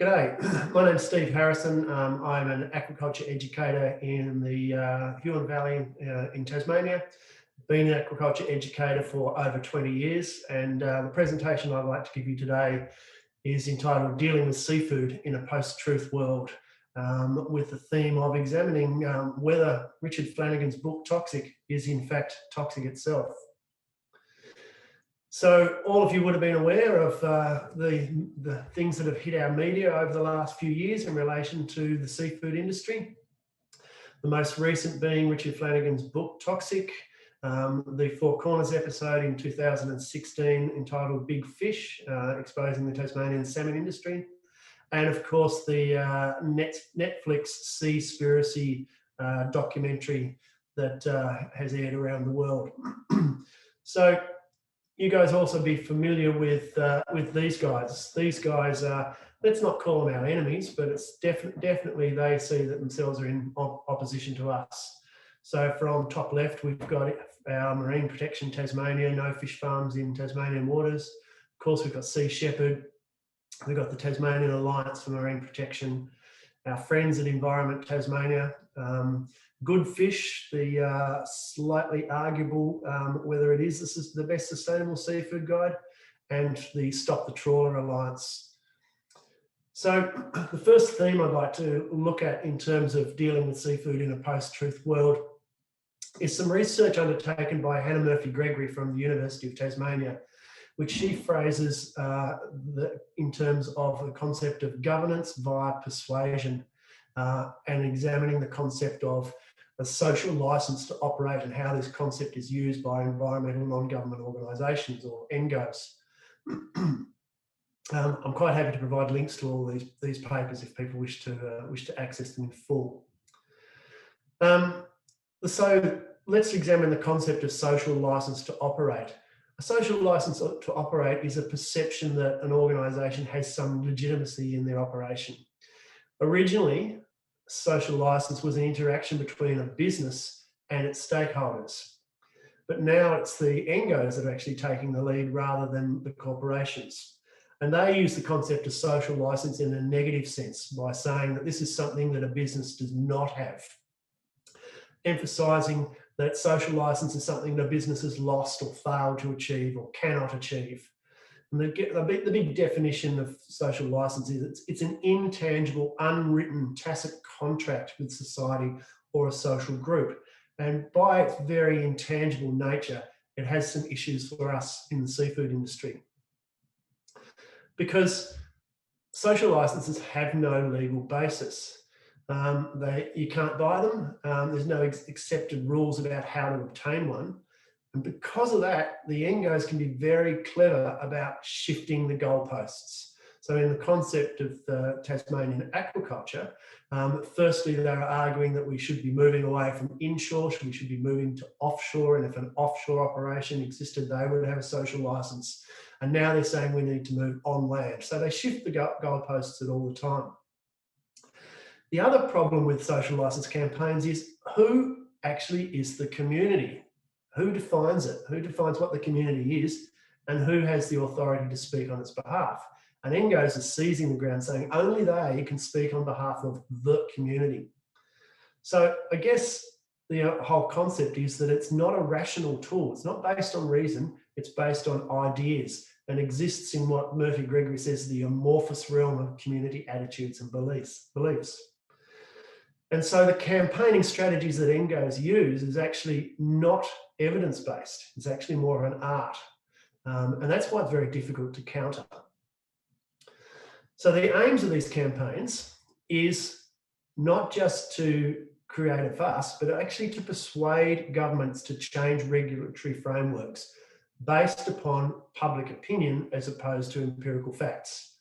G'day, my name's Steve Harrison. I'm an aquaculture educator in the Huon Valley in Tasmania. Been an aquaculture educator for over 20 years, and the presentation I'd like to give you today is entitled Dealing with Seafood in a Post-Truth World, with the theme of examining whether Richard Flanagan's book Toxic is in fact toxic itself. So all of you would have been aware of the things that have hit our media over the last few years in relation to the seafood industry. The most recent being Richard Flanagan's book Toxic, the Four Corners episode in 2016 entitled Big Fish, exposing the Tasmanian salmon industry, and of course the Netflix Seaspiracy documentary that has aired around the world. So you guys also be familiar with these guys. These guys are, let's not call them our enemies, but it's definitely they see that themselves are in opposition to us. So from top left, we've got our Marine Protection Tasmania, no fish farms in Tasmanian waters. Of course, we've got Sea Shepherd. We've got the Tasmanian Alliance for Marine Protection, our friends at Environment Tasmania, Good Fish, the slightly arguable whether this is the best sustainable seafood guide, and the Stop the Trawler Alliance. So the first theme I'd like to look at in terms of dealing with seafood in a post-truth world is some research undertaken by Hannah Murphy-Gregory from the University of Tasmania, which she phrases in terms of the concept of governance via persuasion, and examining the concept of a social license to operate and how this concept is used by environmental non-government organisations, or ENGOs. I'm quite happy to provide links to all these papers if people wish to access them in full. So let's examine the concept of social license to operate. A social license to operate is a perception that an organisation has some legitimacy in their operation. Originally, social license was an interaction between a business and its stakeholders. But now it's the ENGOs that are actually taking the lead rather than the corporations. And they use the concept of social license in a negative sense by saying that this is something that a business does not have, emphasising that social license is something that a business has lost or failed to achieve or cannot achieve. And the big definition of social license is it's an intangible, unwritten, tacit contract with society or a social group. And by its very intangible nature, it has some issues for us in the seafood industry. Because social licenses have no legal basis. You can't buy them. There's no accepted rules about how to obtain one. And because of that, the ENGOs can be very clever about shifting the goalposts. So in the concept of the Tasmanian aquaculture, firstly, they're arguing that we should be moving away from inshore, we should be moving to offshore, and if an offshore operation existed, they would have a social license. And now they're saying we need to move on land. So they shift the goalposts all the time. The other problem with social license campaigns is who actually is the community? Who defines it? Who defines what the community is, and who has the authority to speak on its behalf? And ENGOs are seizing the ground, saying only they can speak on behalf of the community. So I guess the whole concept is that it's not a rational tool. It's not based on reason. It's based on ideas and exists in what Murphy-Gregory says the amorphous realm of community attitudes and beliefs. And so the campaigning strategies that ENGOs use is actually not evidence-based. It's actually more of an art. And that's why it's very difficult to counter. So the aims of these campaigns is not just to create a fuss, but actually to persuade governments to change regulatory frameworks based upon public opinion as opposed to empirical facts.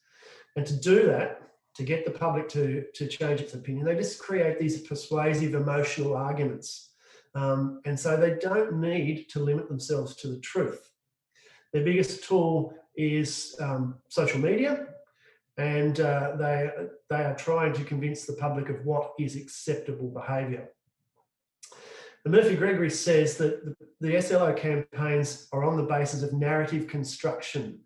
And to do that, to get the public to change its opinion, they just create these persuasive emotional arguments. And so they don't need to limit themselves to the truth. Their biggest tool is social media, and they are trying to convince the public of what is acceptable behaviour. And Murphy-Gregory says that the SLO campaigns are on the basis of narrative construction,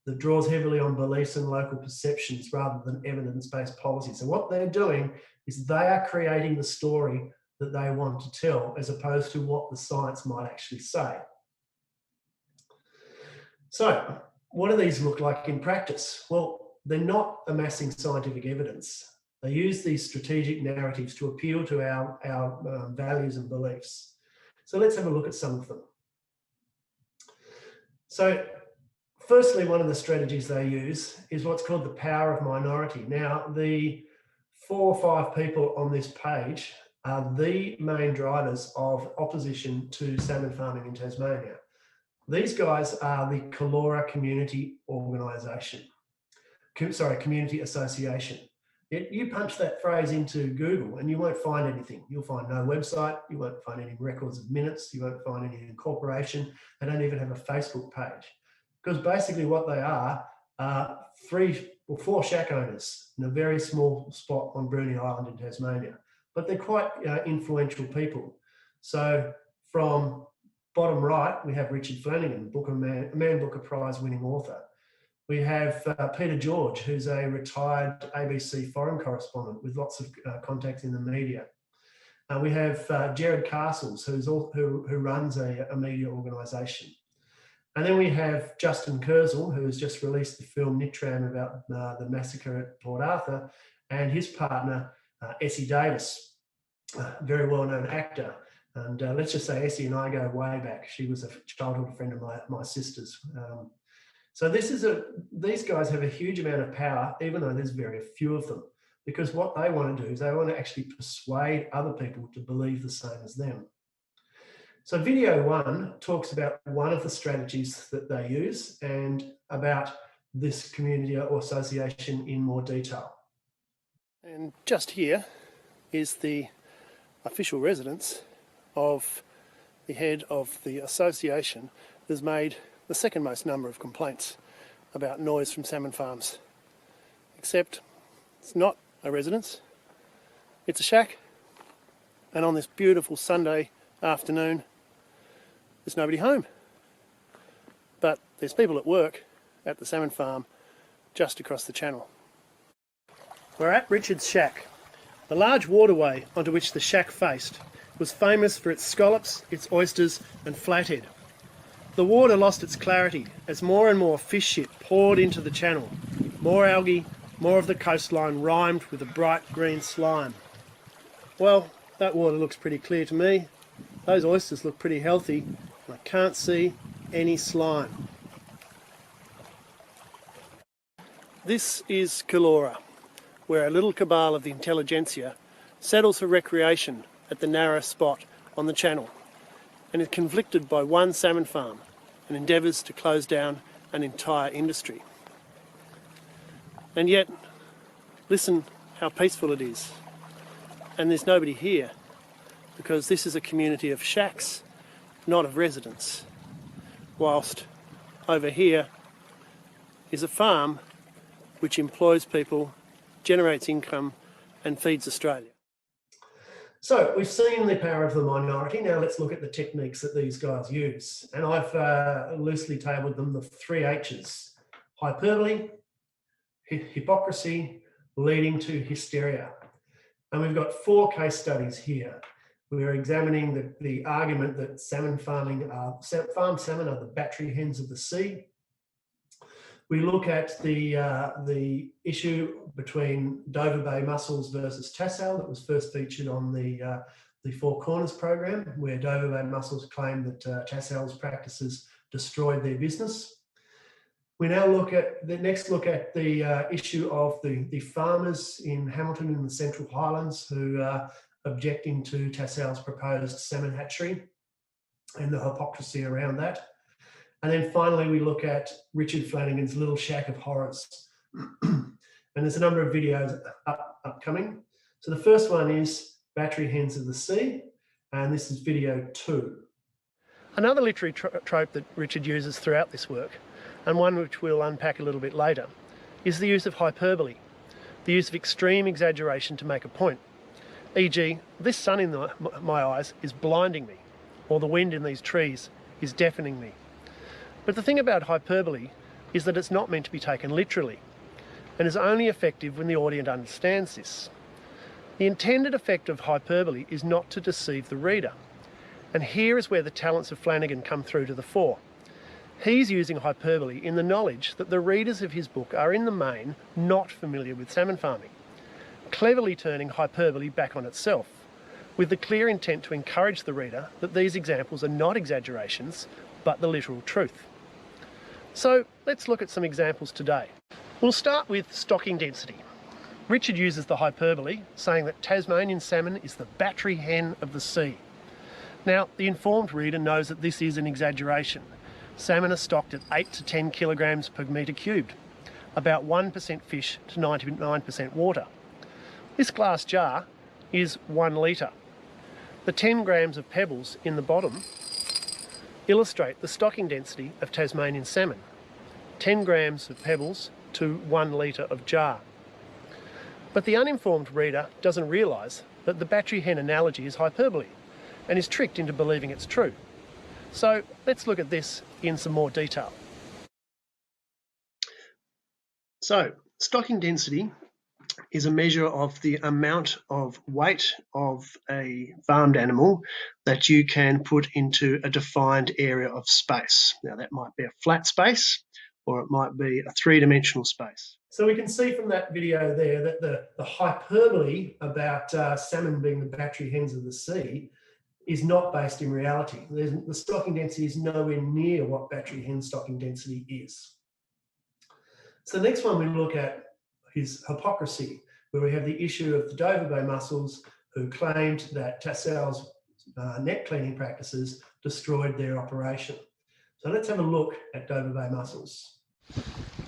that draws heavily on beliefs and local perceptions rather than evidence-based policy. So what they're doing is they are creating the story that they want to tell, as opposed to what the science might actually say. So what do these look like in practice? Well, they're not amassing scientific evidence. They use these strategic narratives to appeal to our values and beliefs. So let's have a look at some of them. So firstly, one of the strategies they use is what's called the power of minority. Now, the 4 or 5 people on this page are the main drivers of opposition to salmon farming in Tasmania. These guys are the Cullen Community Organisation. Community Association. You punch that phrase into Google and you won't find anything. You'll find no website, you won't find any records of minutes, you won't find any incorporation. They don't even have a Facebook page. Because basically what they are 3 or 4 shack owners in a very small spot on Bruny Island in Tasmania. But they're quite influential people. So from bottom right, we have Richard Flanagan, Man Booker Prize winning author. We have Peter George, who's a retired ABC foreign correspondent with lots of contacts in the media. We have Jared Castles, who runs a media organisation. And then we have Justin Kurzel, who has just released the film Nitram about the massacre at Port Arthur, and his partner, Essie Davis, a very well-known actor. And let's just say Essie and I go way back. She was a childhood friend of my sister's. So these guys have a huge amount of power, even though there's very few of them, because what they want to do is they want to actually persuade other people to believe the same as them. So video 1 talks about one of the strategies that they use and about this community or association in more detail. And just here is the official residence of the head of the association that's made the second most number of complaints about noise from salmon farms. Except it's not a residence, it's a shack, and on this beautiful Sunday afternoon there's nobody home. But there's people at work at the salmon farm just across the channel. We're at Richard's shack. The large waterway onto which the shack faced was famous for its scallops, its oysters and flathead. The water lost its clarity as more and more fish shit poured into the channel. More algae, more of the coastline rhymed with a bright green slime. Well, that water looks pretty clear to me. Those oysters look pretty healthy, and I can't see any slime. This is Cullen, where a little cabal of the intelligentsia settles for recreation at the narrow spot on the channel, and is conflicted by one salmon farm and endeavours to close down an entire industry. And yet, listen how peaceful it is. And there's nobody here, because this is a community of shacks, not of residents. Whilst over here is a farm which employs people, generates income and feeds Australia. So we've seen the power of the minority. Now let's look at the techniques that these guys use. And I've loosely tabled them the 3 H's: hyperbole, hypocrisy, leading to hysteria. And we've got 4 case studies here. We're examining the argument that farmed salmon are the battery hens of the sea. We look at the issue between Dover Bay Mussels versus tassal that was first featured on the Four Corners program, where Dover Bay Mussels claimed that tassal's practices destroyed their business. We now look at the issue of the farmers in Hamilton in the Central Highlands who are objecting to tassal's proposed salmon hatchery and the hypocrisy around that. And then finally, we look at Richard Flanagan's Little Shack of Horrors. And there's a number of videos upcoming. So the first one is Battery Hens of the Sea, and this is video 2. Another literary trope that Richard uses throughout this work, and one which we'll unpack a little bit later, is the use of hyperbole, the use of extreme exaggeration to make a point. E.g., this sun in my eyes is blinding me, or the wind in these trees is deafening me. But the thing about hyperbole is that it's not meant to be taken literally, and is only effective when the audience understands this. The intended effect of hyperbole is not to deceive the reader, and here is where the talents of Flanagan come through to the fore. He's using hyperbole in the knowledge that the readers of his book are in the main not familiar with salmon farming, cleverly turning hyperbole back on itself, with the clear intent to encourage the reader that these examples are not exaggerations, but the literal truth. So let's look at some examples today. We'll start with stocking density. Richard uses the hyperbole, saying that Tasmanian salmon is the battery hen of the sea. Now, the informed reader knows that this is an exaggeration. Salmon are stocked at 8 to 10 kilograms per metre cubed, about 1% fish to 99% water. This glass jar is 1 litre. The 10 grams of pebbles in the bottom illustrate the stocking density of Tasmanian salmon. 10 grams of pebbles to 1 litre of jar. But the uninformed reader doesn't realise that the battery hen analogy is hyperbole and is tricked into believing it's true. So let's look at this in some more detail. So, stocking density is a measure of the amount of weight of a farmed animal that you can put into a defined area of space. Now that might be a flat space, or it might be a three-dimensional space. So we can see from that video there that the hyperbole about salmon being the battery hens of the sea is not based in reality. The stocking density is nowhere near what battery hen stocking density is. So the next one we look at is hypocrisy, where we have the issue of the Dover Bay Mussels, who claimed that Tassale's net cleaning practices destroyed their operation. So let's have a look at Dover Bay Mussels.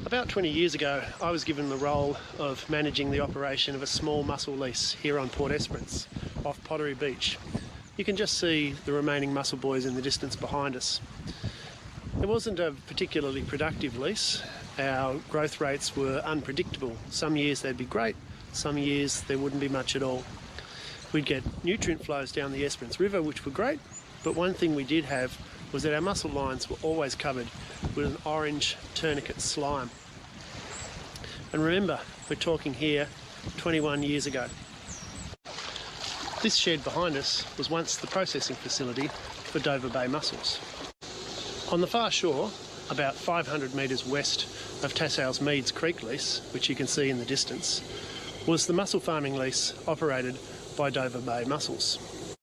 About 20 years ago, I was given the role of managing the operation of a small mussel lease here on Port Esperance, off Pottery Beach. You can just see the remaining mussel buoys in the distance behind us. It wasn't a particularly productive lease. Our growth rates were unpredictable. Some years they'd be great, some years there wouldn't be much at all. We'd get nutrient flows down the Esperance River, which were great, but one thing we did have was that our mussel lines were always covered with an orange tourniquet slime. And remember, we're talking here 21 years ago. This shed behind us was once the processing facility for Dover Bay mussels. On the far shore, about 500 metres west of Tassale's Meads Creek lease, which you can see in the distance, was the mussel farming lease operated by Dover Bay Mussels.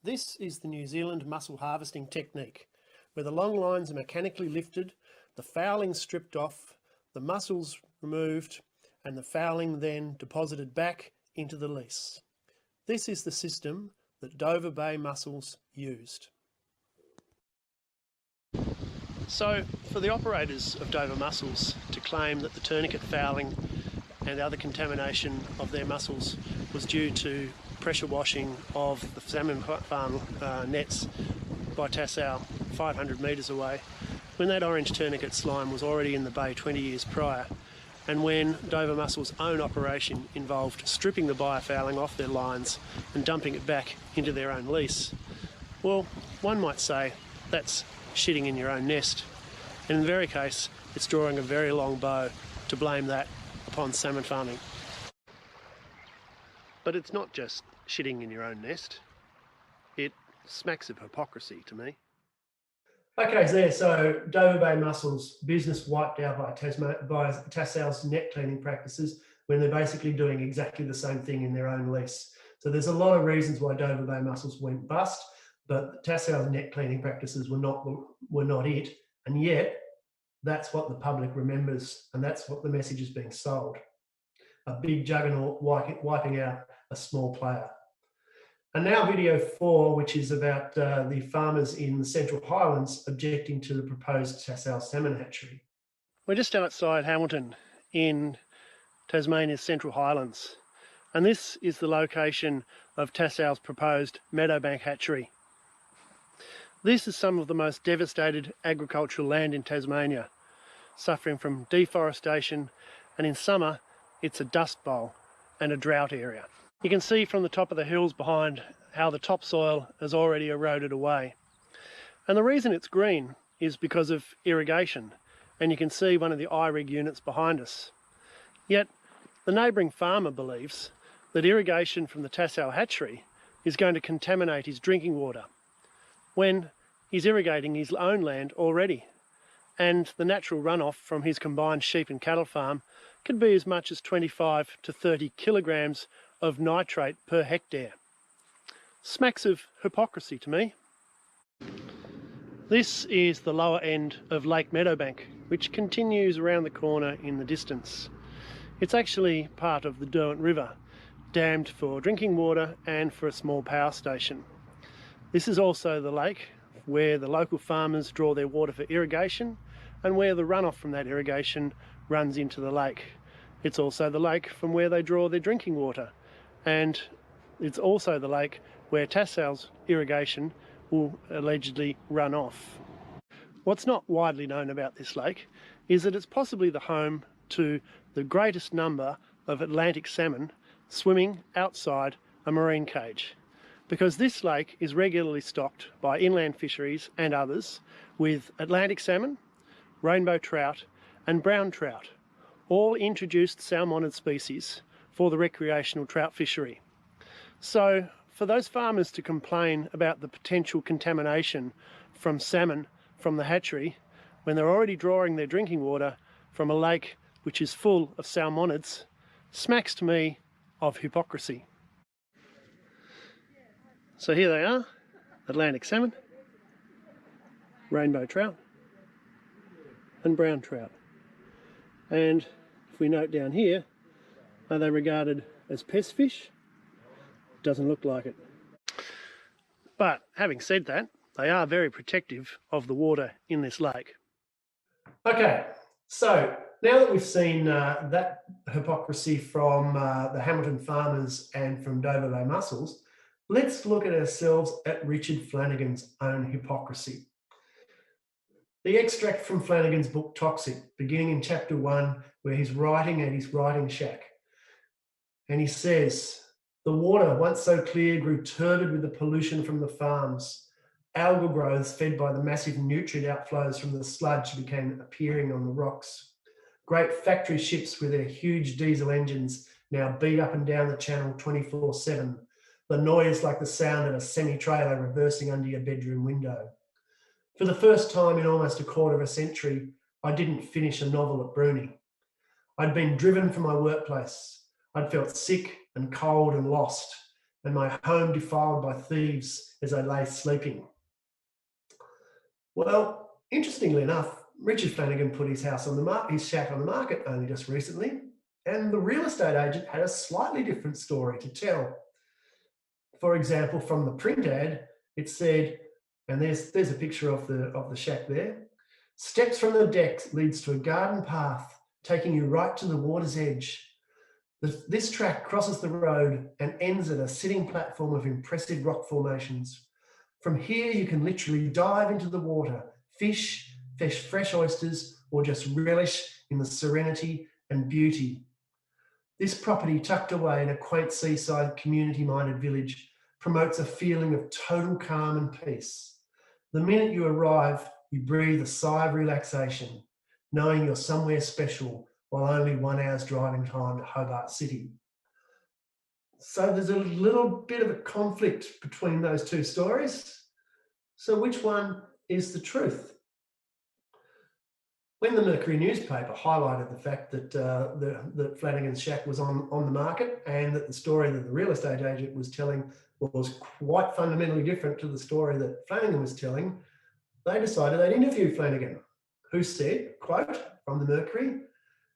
This is the New Zealand mussel harvesting technique, where the long lines are mechanically lifted, the fouling stripped off, the mussels removed, and the fouling then deposited back into the lease. This is the system that Dover Bay Mussels used. So, for the operators of Dover Mussels to claim that the tourniquet fouling and other contamination of their mussels was due to pressure washing of the salmon farm nets by Tassale 500 metres away, when that orange tourniquet slime was already in the bay 20 years prior, and when Dover Mussels' own operation involved stripping the biofouling off their lines and dumping it back into their own lease, well, one might say that's shitting in your own nest. And in the very case, it's drawing a very long bow to blame that upon salmon farming. But it's not just shitting in your own nest. It smacks of hypocrisy to me. Okay, so Dover Bay Mussels business wiped out by Tassale's net cleaning practices when they're basically doing exactly the same thing in their own lease. So there's a lot of reasons why Dover Bay Mussels went bust, but Tassale's net cleaning practices were not it, and yet that's what the public remembers, and that's what the message is being sold. A big juggernaut wiping out a small player. And now video 4, which is about the farmers in the Central Highlands objecting to the proposed Tassale salmon hatchery. We're just outside Hamilton in Tasmania's Central Highlands, and this is the location of Tassale's proposed Meadowbank hatchery. This is some of the most devastated agricultural land in Tasmania, suffering from deforestation, and in summer it's a dust bowl and a drought area. You can see from the top of the hills behind how the topsoil has already eroded away. And the reason it's green is because of irrigation and you can see one of the I-rig units behind us. Yet the neighbouring farmer believes that irrigation from the Tassal hatchery is going to contaminate his drinking water when he's irrigating his own land already, and the natural runoff from his combined sheep and cattle farm could be as much as 25 to 30 kilograms of nitrate per hectare. Smacks of hypocrisy to me. This is the lower end of Lake Meadowbank, which continues around the corner in the distance. It's actually part of the Derwent River, dammed for drinking water and for a small power station. This is also the lake where the local farmers draw their water for irrigation and where the runoff from that irrigation runs into the lake. It's also the lake from where they draw their drinking water, and it's also the lake where Tassal's irrigation will allegedly run off. What's not widely known about this lake is that it's possibly the home to the greatest number of Atlantic salmon swimming outside a marine cage, because this lake is regularly stocked by inland fisheries and others with Atlantic salmon, rainbow trout and brown trout, all introduced salmonid species for the recreational trout fishery. So for those farmers to complain about the potential contamination from salmon from the hatchery when they're already drawing their drinking water from a lake which is full of salmonids smacks to me of hypocrisy. So here they are, Atlantic salmon, rainbow trout and brown trout. And if we note down here, are they regarded as pest fish? Doesn't look like it. But having said that, they are very protective of the water in this lake. Okay, so now that we've seen that hypocrisy from the Hamilton farmers and from Dover Bay Mussels, let's look at ourselves at Richard Flanagan's own hypocrisy. The extract from Flanagan's book Toxic, beginning in chapter 1, where he's writing at his writing shack. And he says, "The water, once so clear, grew turbid with the pollution from the farms. Algal growths fed by the massive nutrient outflows from the sludge began appearing on the rocks. Great factory ships with their huge diesel engines now beat up and down the channel 24/7. The noise like the sound of a semi-trailer reversing under your bedroom window. For the first time in almost a quarter of a century, I didn't finish a novel at Bruni. I'd been driven from my workplace. I'd felt sick and cold and lost, and my home defiled by thieves as I lay sleeping." Well, interestingly enough, Richard Flanagan put his house on the his shack on the market only just recently, and the real estate agent had a slightly different story to tell. For example, from the print ad, it said, and there's a picture of the shack there. "Steps from the deck leads to a garden path, taking you right to the water's edge. This track crosses the road and ends at a sitting platform of impressive rock formations. From here, you can literally dive into the water, fish fresh oysters, or just relish in the serenity and beauty. This property, tucked away in a quaint seaside community-minded village, promotes a feeling of total calm and peace. The minute you arrive, you breathe a sigh of relaxation, knowing you're somewhere special while only 1 hour's driving time to Hobart City." So there's a little bit of a conflict between those two stories. So which one is the truth? When the Mercury newspaper highlighted the fact that that Flanagan's shack was on the market, and that the story that the real estate agent was telling was quite fundamentally different to the story that Flanagan was telling, they decided they'd interview Flanagan, who said, quote, from the Mercury,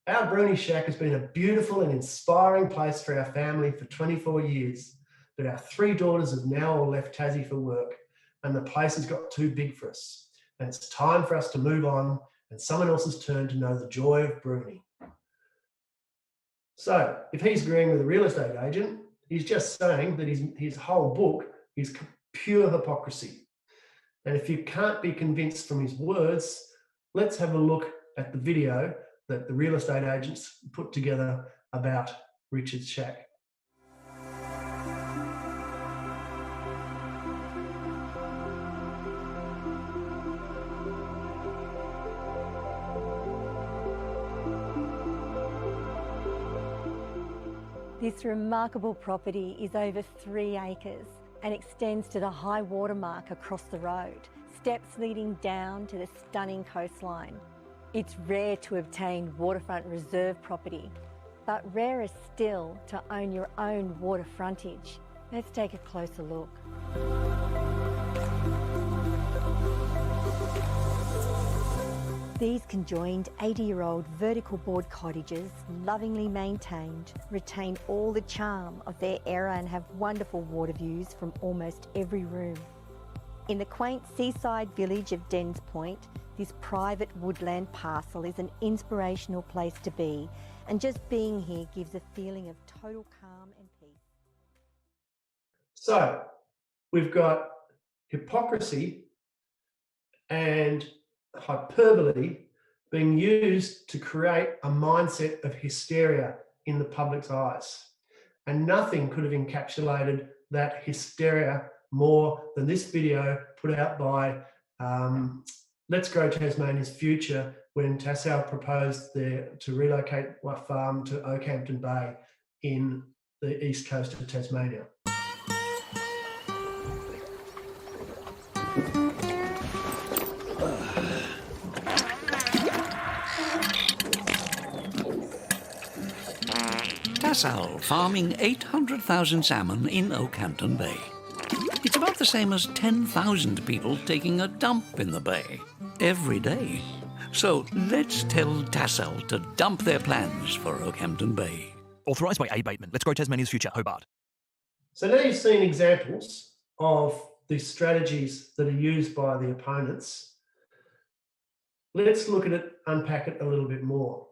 "Our Bruni shack has been a beautiful and inspiring place for our family for 24 years, but our 3 daughters have now all left Tassie for work, and the place has got too big for us, and it's time for us to move on and someone else's turn to know the joy of Bruni." So if he's agreeing with the real estate agent, he's just saying that his whole book is pure hypocrisy. And if you can't be convinced from his words, let's have a look at the video that the real estate agents put together about Richard's shack. This remarkable property is over 3 acres and extends to the high water mark across the road, steps leading down to the stunning coastline. It's rare to obtain waterfront reserve property, but rarer still to own your own water frontage. Let's take a closer look. These conjoined 80-year-old vertical board cottages, lovingly maintained, retain all the charm of their era and have wonderful water views from almost every room. In the quaint seaside village of Dens Point, this private woodland parcel is an inspirational place to be, and just being here gives a feeling of total calm and peace. So we've got hypocrisy and hyperbole being used to create a mindset of hysteria in the public's eyes. And nothing could have encapsulated that hysteria more than this video put out by Let's Grow Tasmania's Future, when Tassal proposed to relocate a farm to Oakhampton Bay in the east coast of Tasmania. Tassal farming 800,000 salmon in Oakhampton Bay. It's about the same as 10,000 people taking a dump in the bay every day. So let's tell Tassal to dump their plans for Oakhampton Bay. Authorised by A. Bateman. Let's Grow Tasmania's Future, Hobart. So now you've seen examples of the strategies that are used by the opponents. Let's look at it, unpack it a little bit more.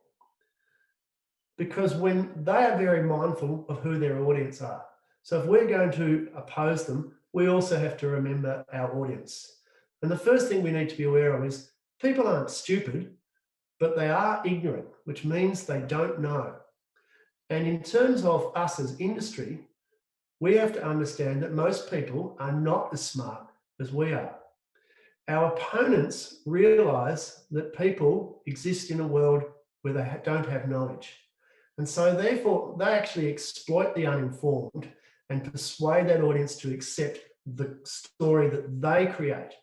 Because when they are very mindful of who their audience are. So if we're going to oppose them, we also have to remember our audience. And the first thing we need to be aware of is people aren't stupid, but they are ignorant, which means they don't know. And in terms of us as industry, we have to understand that most people are not as smart as we are. Our opponents realise that people exist in a world where they don't have knowledge. And so therefore, they actually exploit the uninformed and persuade that audience to accept the story that they create.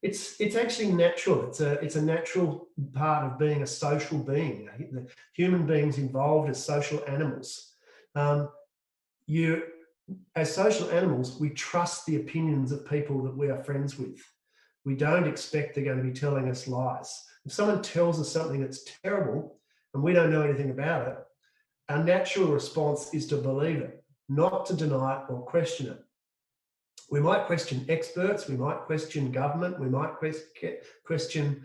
It's actually natural. It's a natural part of being a social being. The human beings involved as social animals. As social animals, we trust the opinions of people that we are friends with. We don't expect they're going to be telling us lies. If someone tells us something that's terrible and we don't know anything about it, our natural response is to believe it, not to deny it or question it. We might question experts, we might question government, we might question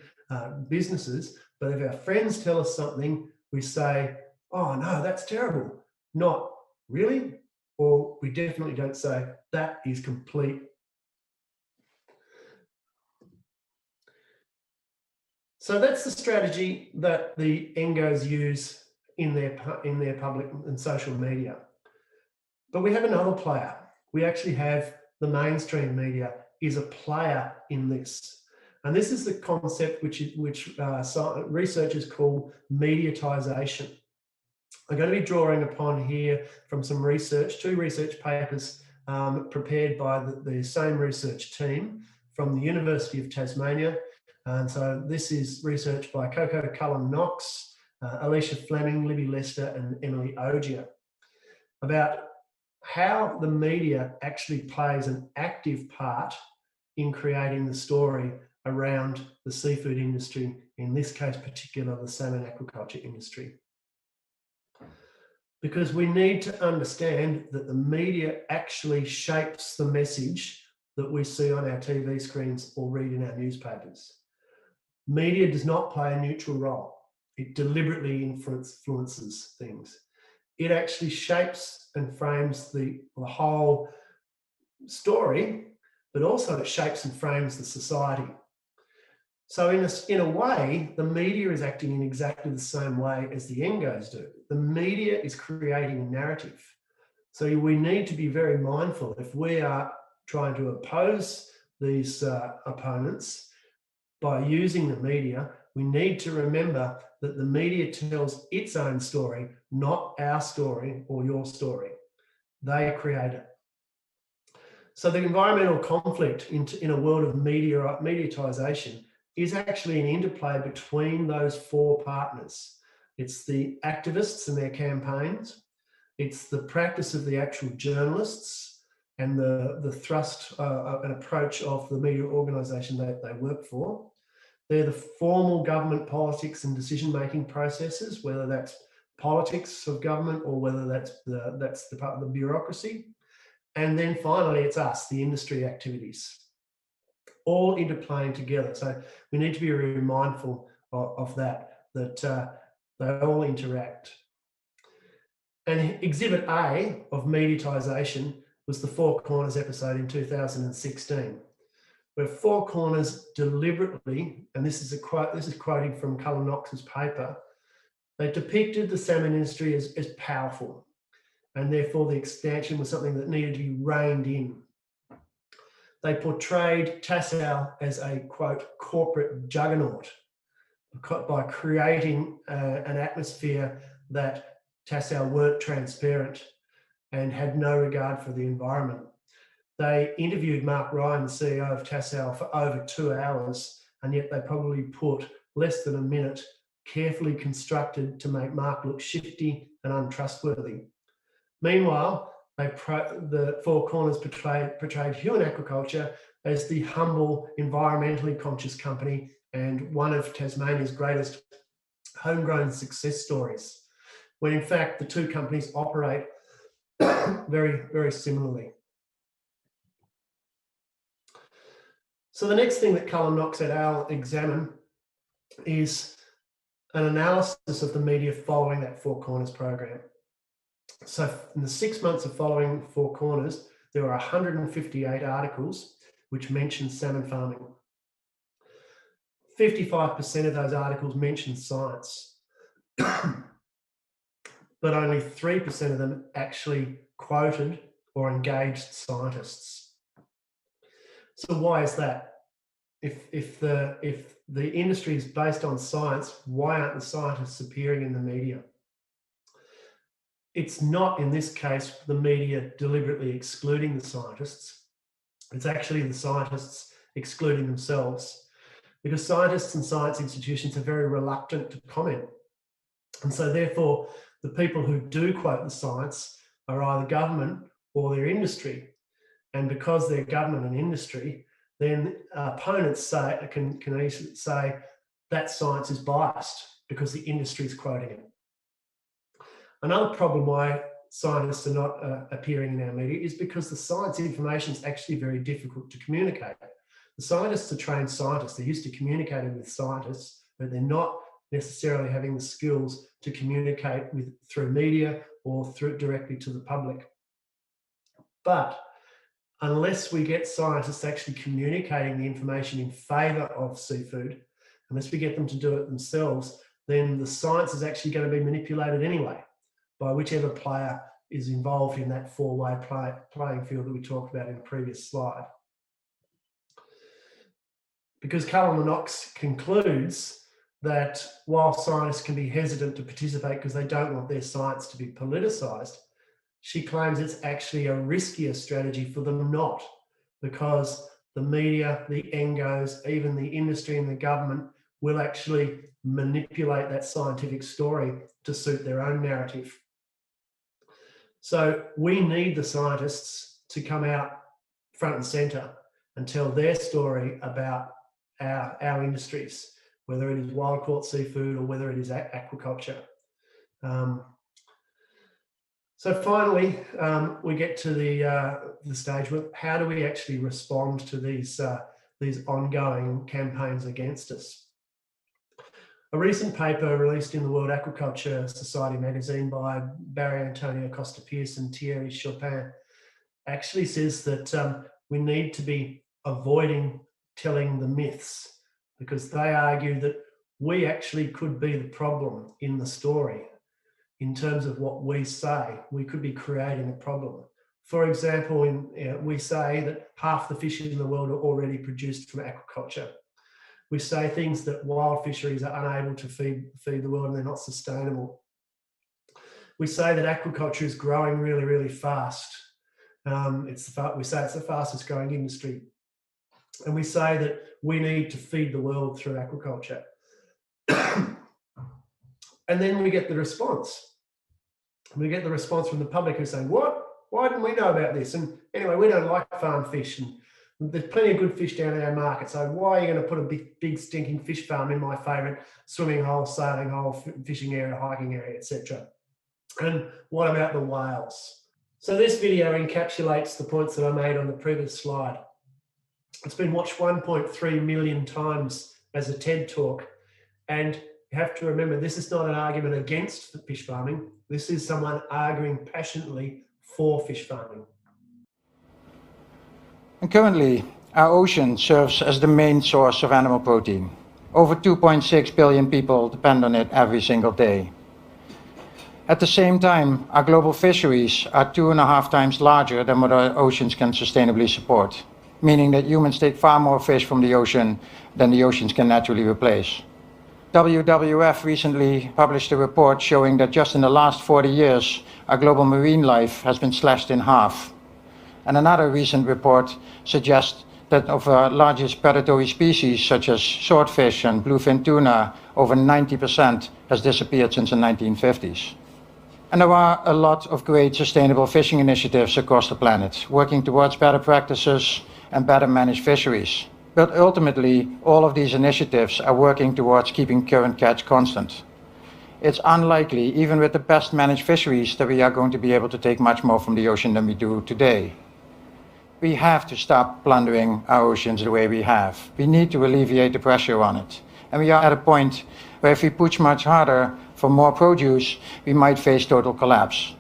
businesses, but if our friends tell us something, we say, oh no, that's terrible. Not really, or we definitely don't say, that is complete. So that's the strategy that the ENGOs use in their public and social media. But we have another player. We actually have the mainstream media is a player in this. And this is the concept which researchers call mediatization. I'm going to be drawing upon here from some research, 2 research papers prepared by the same research team from the University of Tasmania. And so this is research by Cullen Knox, Alicia Fleming, Libby Lester, and Emily Ogier about how the media actually plays an active part in creating the story around the seafood industry, in this case particular, the salmon aquaculture industry. Because we need to understand that the media actually shapes the message that we see on our TV screens or read in our newspapers. Media does not play a neutral role. It deliberately influences things. It actually shapes and frames the whole story, but also it shapes and frames the society. So in a way, the media is acting in exactly the same way as the ENGOs do. The media is creating a narrative. So we need to be very mindful if we are trying to oppose these opponents by using the media. We need to remember that the media tells its own story, not our story or your story. They create it. So the environmental conflict in a world of mediatization is actually an interplay between those four partners. It's the activists and their campaigns. It's the practice of the actual journalists and the thrust and approach of the media organisation that they work for. They're the formal government politics and decision-making processes, whether that's politics of government or whether that's the part of the bureaucracy. And then finally, it's us, the industry activities, all interplaying together. So we need to be really mindful of that they all interact. And Exhibit A of mediatization was the Four Corners episode in 2016, where Four Corners deliberately, and this is quoting from Cullen Knox's paper, they depicted the salmon industry as powerful, and therefore the expansion was something that needed to be reined in. They portrayed Tassal as a, quote, corporate juggernaut by creating an atmosphere that Tassal weren't transparent and had no regard for the environment. They interviewed Mark Ryan, the CEO of Tassal, for over 2 hours, and yet they probably put less than a minute carefully constructed to make Mark look shifty and untrustworthy. Meanwhile, the Four Corners portrayed Huon Aquaculture as the humble, environmentally conscious company and one of Tasmania's greatest homegrown success stories, when in fact the two companies operate very, very similarly. So the next thing that Cullen Knox et al. Examine is an analysis of the media following that Four Corners program. So in the 6 months of following Four Corners, there were 158 articles which mentioned salmon farming. 55% of those articles mentioned science, but only 3% of them actually quoted or engaged scientists. So why is that? If the industry is based on science, why aren't the scientists appearing in the media? It's not, in this case, the media deliberately excluding the scientists. It's actually the scientists excluding themselves, because scientists and science institutions are very reluctant to comment. And so therefore, the people who do quote the science are either government or their industry. And because they're government and industry, then opponents can easily say that science is biased because the industry is quoting it. Another problem why scientists are not appearing in our media is because the science information is actually very difficult to communicate. The scientists are trained scientists. They're used to communicating with scientists, but they're not necessarily having the skills to communicate through media or directly to the public. But unless we get scientists actually communicating the information in favour of seafood, unless we get them to do it themselves, then the science is actually going to be manipulated anyway by whichever player is involved in that four-way playing field that we talked about in the previous slide. Because Cullen Knox concludes that while scientists can be hesitant to participate because they don't want their science to be politicised, she claims it's actually a riskier strategy for them not, because the media, the ENGOs, even the industry and the government will actually manipulate that scientific story to suit their own narrative. So we need the scientists to come out front and centre and tell their story about our industries, whether it is wild-caught seafood or whether it is aquaculture. So finally, we get to the stage where how do we actually respond to these ongoing campaigns against us? A recent paper released in the World Aquaculture Society magazine by Barry Antonio Costa-Pierce and Thierry Chopin actually says that we need to be avoiding telling the myths, because they argue that we actually could be the problem in the story. In terms of what we say, we could be creating a problem. For example, we say that half the fish in the world are already produced from aquaculture. We say things that wild fisheries are unable to feed the world and they're not sustainable. We say that aquaculture is growing really, really fast. We say it's the fastest growing industry. And we say that we need to feed the world through aquaculture. And then we get the response. We get the response from the public who's saying, what? Why didn't we know about this? And anyway, we don't like farm fish, and there's plenty of good fish down in our market. So why are you going to put a big stinking fish farm in my favourite swimming hole, sailing hole, fishing area, hiking area, etc.? And what about the whales? So this video encapsulates the points that I made on the previous slide. It's been watched 1.3 million times as a TED talk. And you have to remember, this is not an argument against fish farming. This is someone arguing passionately for fish farming. And currently, our ocean serves as the main source of animal protein. Over 2.6 billion people depend on it every single day. At the same time, our global fisheries are 2.5 times larger than what our oceans can sustainably support, meaning that humans take far more fish from the ocean than the oceans can naturally replace. WWF recently published a report showing that just in the last 40 years, our global marine life has been slashed in half. And another recent report suggests that of our largest predatory species, such as swordfish and bluefin tuna, over 90% has disappeared since the 1950s. And there are a lot of great sustainable fishing initiatives across the planet, working towards better practices and better managed fisheries. But ultimately, all of these initiatives are working towards keeping current catch constant. It's unlikely, even with the best managed fisheries, that we are going to be able to take much more from the ocean than we do today. We have to stop plundering our oceans the way we have. We need to alleviate the pressure on it. And we are at a point where if we push much harder for more produce, we might face total collapse.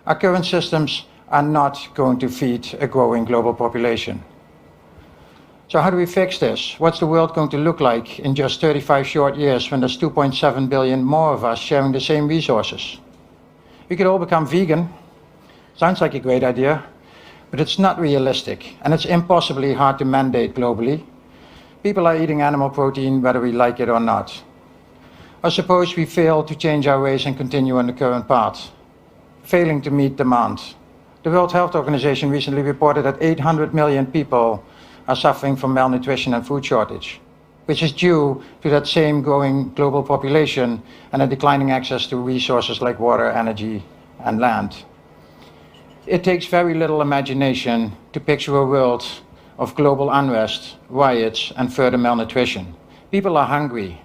Our current systems are not going to feed a growing global population. So how do we fix this? What's the world going to look like in just 35 short years when there's 2.7 billion more of us sharing the same resources? We could all become vegan. Sounds like a great idea, but it's not realistic, and it's impossibly hard to mandate globally. People are eating animal protein whether we like it or not. Or suppose we fail to change our ways and continue on the current path, failing to meet demand. The World Health Organization recently reported that 800 million people are suffering from malnutrition and food shortage, which is due to that same growing global population and a declining access to resources like water, energy, and land. It takes very little imagination to picture a world of global unrest, riots, and further malnutrition. People are hungry,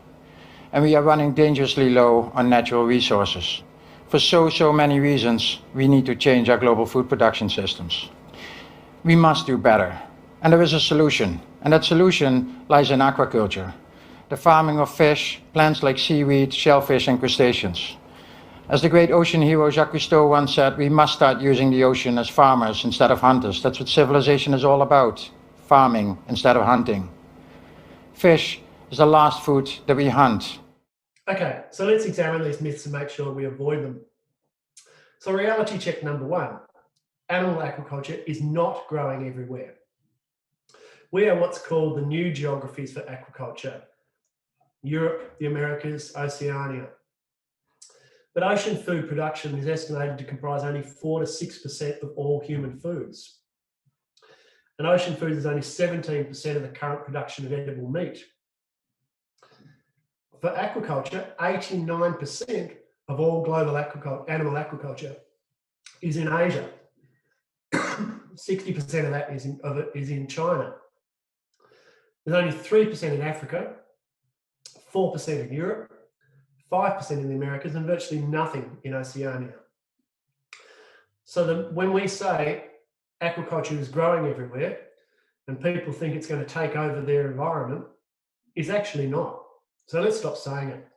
and we are running dangerously low on natural resources. For so many reasons, we need to change our global food production systems. We must do better. And there is a solution, and that solution lies in aquaculture, the farming of fish, plants like seaweed, shellfish, and crustaceans. As the great ocean hero Jacques Cousteau once said, we must start using the ocean as farmers instead of hunters. That's what civilization is all about, farming instead of hunting. Fish is the last food that we hunt. Okay, so let's examine these myths and make sure we avoid them. So reality check number 1, animal aquaculture is not growing everywhere. We are what's called the new geographies for aquaculture: Europe, the Americas, Oceania. But ocean food production is estimated to comprise only 4 to 6% of all human foods. And ocean food is only 17% of the current production of edible meat. For aquaculture, 89% of all global animal aquaculture is in Asia. 60% of that is in China. There's only 3% in Africa, 4% in Europe, 5% in the Americas, and virtually nothing in Oceania. So when we say aquaculture is growing everywhere and people think it's going to take over their environment, it's actually not. So let's stop saying it.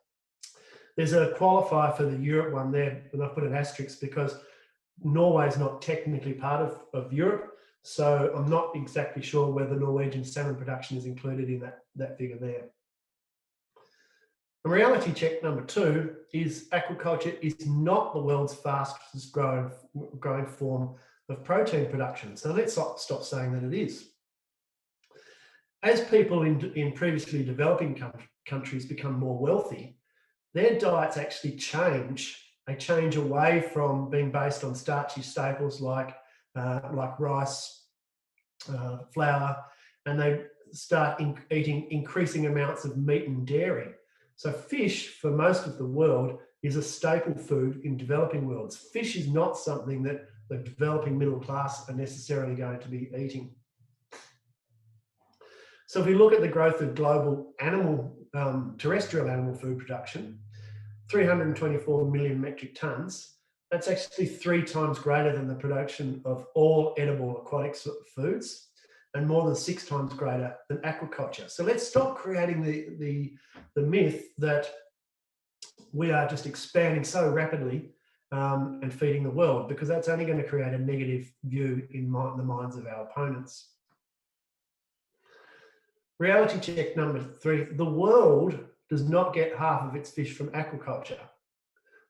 There's a qualifier for the Europe one there, and I've put an asterisk because Norway is not technically part of Europe. So I'm not exactly sure whether Norwegian salmon production is included in that figure there. And reality check number 2 is aquaculture is not the world's fastest growing form of protein production. So let's stop saying that it is. as people in previously developing countries become more wealthy, their diets actually change. They change away from being based on starchy staples like rice, flour, and they start eating increasing amounts of meat and dairy. So fish, for most of the world, is a staple food in developing worlds. Fish is not something that the developing middle class are necessarily going to be eating. So if we look at the growth of global terrestrial animal food production, 324 million metric tonnes, that's actually 3 times greater than the production of all edible aquatic foods and more than 6 times greater than aquaculture. So let's stop creating the myth that we are just expanding so rapidly and feeding the world, because that's only going to create a negative view in the minds of our opponents. Reality check number 3, the world does not get half of its fish from aquaculture.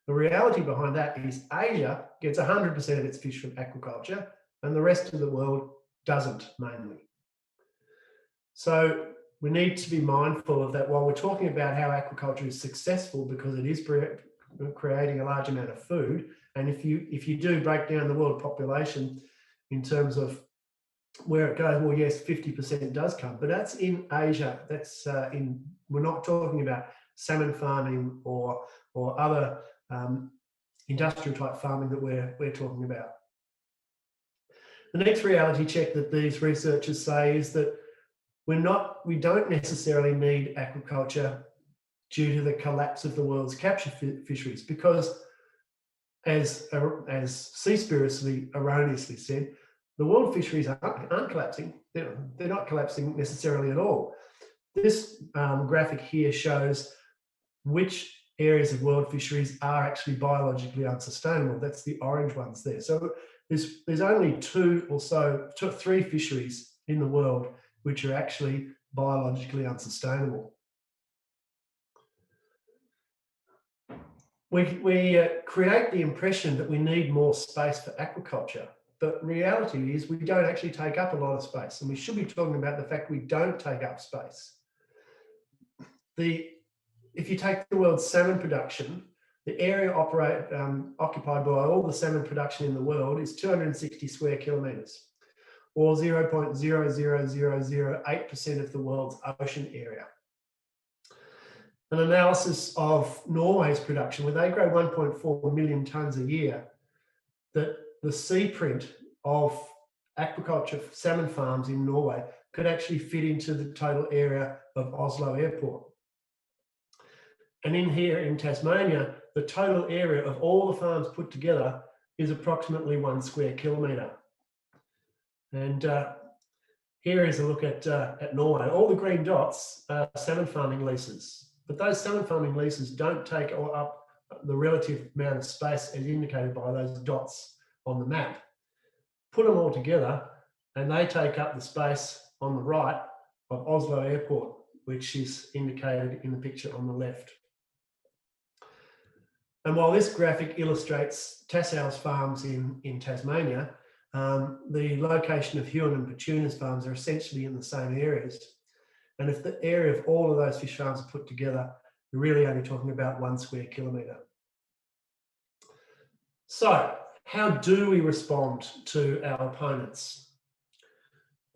The reality behind that is Asia gets 100% of its fish from aquaculture and the rest of the world doesn't, mainly. So we need to be mindful of that while we're talking about how aquaculture is successful, because it is creating a large amount of food. And if you do break down the world population in terms of where it goes, well, yes, 50% does come, but that's in Asia. That's we're not talking about salmon farming or other industrial type farming that we're talking about. The next reality check that these researchers say is that we don't necessarily need aquaculture due to the collapse of the world's capture fisheries, because as Seaspiracy erroneously said, the world fisheries aren't collapsing. They're not collapsing necessarily at all. This graphic here shows which areas of world fisheries are actually biologically unsustainable. That's the orange ones there. So there's only 2 or so, 2 or 3 fisheries in the world which are actually biologically unsustainable. We create the impression that we need more space for aquaculture, but reality is we don't actually take up a lot of space, and we should be talking about the fact we don't take up space. If you take the world's salmon production, the area occupied by all the salmon production in the world is 260 square kilometres, or 0.00008% of the world's ocean area. An analysis of Norway's production, where they grow 1.4 million tonnes a year, that the sea print of aquaculture salmon farms in Norway could actually fit into the total area of Oslo Airport. And in here in Tasmania, the total area of all the farms put together is approximately 1 square kilometre. And here is a look at Norway. All the green dots are salmon farming leases, but those salmon farming leases don't take up the relative amount of space as indicated by those dots on the map. Put them all together and they take up the space on the right of Oslo Airport, which is indicated in the picture on the left. And while this graphic illustrates Tassals farms in Tasmania, the location of Huon and Petunas farms are essentially in the same areas. And if the area of all of those fish farms are put together, you're really only talking about 1 square kilometre. So how do we respond to our opponents?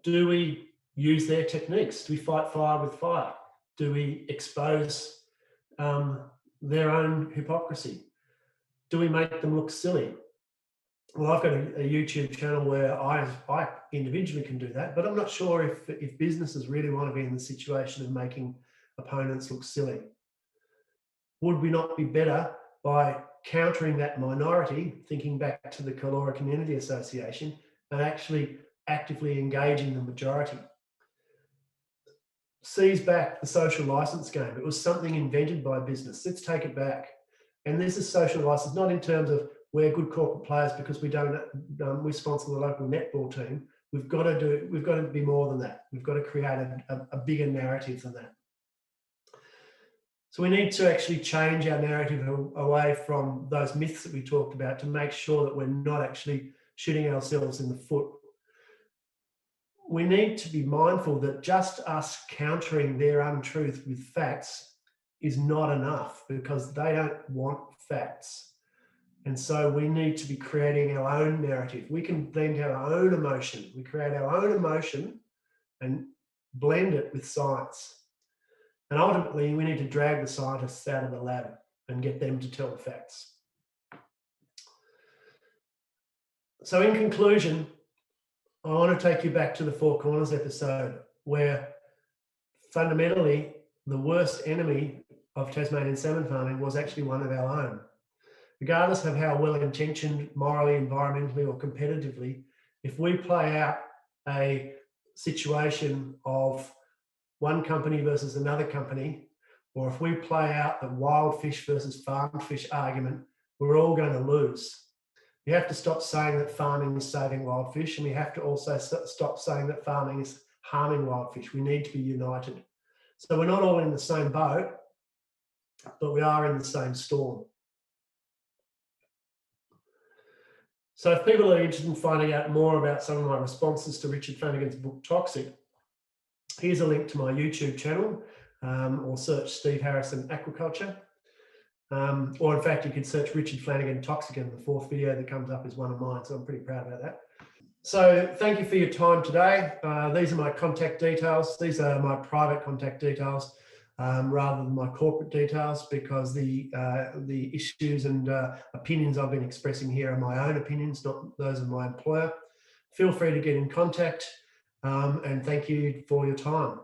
Do we use their techniques? Do we fight fire with fire? Do we expose their own hypocrisy? Do we make them look silly? Well, I've got a YouTube channel where I individually can do that, but I'm not sure if businesses really want to be in the situation of making opponents look silly. Would we not be better by countering that minority, thinking back to the Calora Community Association, and actually actively engaging the majority? Seize back the social license game. It was something invented by business. Let's take it back. And this is social license, not in terms of we're good corporate players because we sponsor the local netball team. We've got to be more than that. We've got to create a bigger narrative than that. So we need to actually change our narrative away from those myths that we talked about to make sure that we're not actually shooting ourselves in the foot. we need to be mindful that just us countering their untruth with facts is not enough, because they don't want facts. And so we need to be creating our own narrative. We can blend our own emotion. We create our own emotion and blend it with science. And ultimately, we need to drag the scientists out of the lab and get them to tell the facts. So in conclusion, I want to take you back to the Four Corners episode, where fundamentally the worst enemy of Tasmanian salmon farming was actually one of our own. Regardless of how well-intentioned morally, environmentally or competitively, if we play out a situation of one company versus another company, or if we play out the wild fish versus farmed fish argument, we're all going to lose. We have to stop saying that farming is saving wild fish, and we have to also stop saying that farming is harming wild fish. We need to be united. So we're not all in the same boat, but we are in the same storm. So if people are interested in finding out more about some of my responses to Richard Flanagan's book, Toxic, here's a link to my YouTube channel, or search Steve Harrison Aquaculture. Or in fact, you could search Richard Flanagan Toxic, and the fourth video that comes up is one of mine. So I'm pretty proud about that. So thank you for your time today. These are my contact details. These are my private contact details, rather than my corporate details, because the issues and opinions I've been expressing here are my own opinions, not those of my employer. Feel free to get in contact, and thank you for your time.